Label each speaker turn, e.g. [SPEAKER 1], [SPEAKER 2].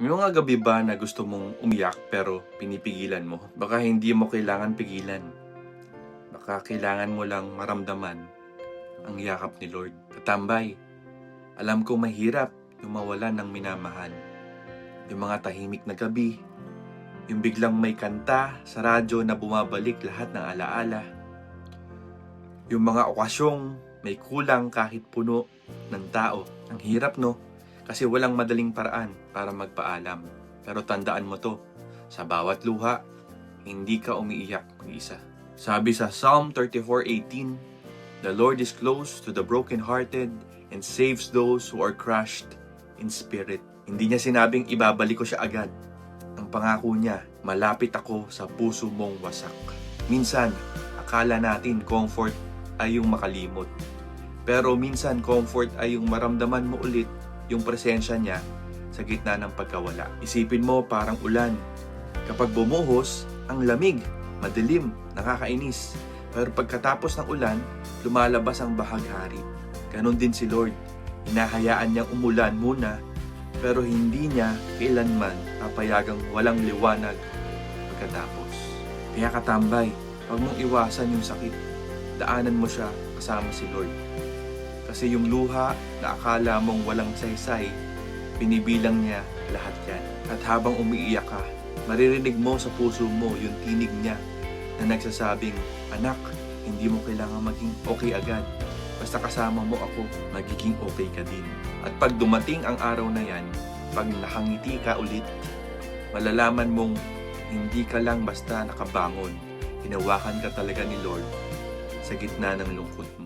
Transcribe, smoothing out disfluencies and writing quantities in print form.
[SPEAKER 1] May mga gabi ba na gusto mong umiyak pero pinipigilan mo? Baka hindi mo kailangan pigilan. Baka kailangan mo lang maramdaman ang yakap ni Lord. Katambay, alam kong mahirap yung mawalan ng minamahal. Yung mga tahimik na gabi, yung biglang may kanta sa radyo na bumabalik lahat ng alaala. Yung mga okasyong may kulang kahit puno ng tao. Ang hirap, no? Kasi walang madaling paraan para magpaalam. Pero tandaan mo to, sa bawat luha, hindi ka umiiyak mag-isa. Sabi sa Psalm 34:18, "The Lord is close to the brokenhearted and saves those who are crushed in spirit." Hindi niya sinabing ibabalik ko siya agad. Ang pangako niya, malapit ako sa puso mong wasak. Minsan, akala natin comfort ay yung makalimot. Pero minsan comfort ay yung maramdaman mo ulit yung presensya niya sa gitna ng pagkawala. Isipin mo parang ulan. Kapag bumuhos, ang lamig, madilim, nakakainis. Pero pagkatapos ng ulan, lumalabas ang bahaghari. Ganon din si Lord. Hinahayaan niyang umulan muna, pero hindi niya kailanman papayagang walang liwanag pagkatapos. Kaya katambay, huwag mong iwasan yung sakit. Daanan mo siya kasama si Lord. Kasi yung luha na akala mong walang saysay, binibilang niya lahat yan. At habang umiiyak ka, maririnig mo sa puso mo yung tinig niya na nagsasabing, "Anak, hindi mo kailangan maging okay agad. Basta kasama mo ako, magiging okay ka din." At pag dumating ang araw na yan, pag nakangiti ka ulit, malalaman mong hindi ka lang basta nakabangon. Hinawakan ka talaga ni Lord sa gitna ng lungkot mo.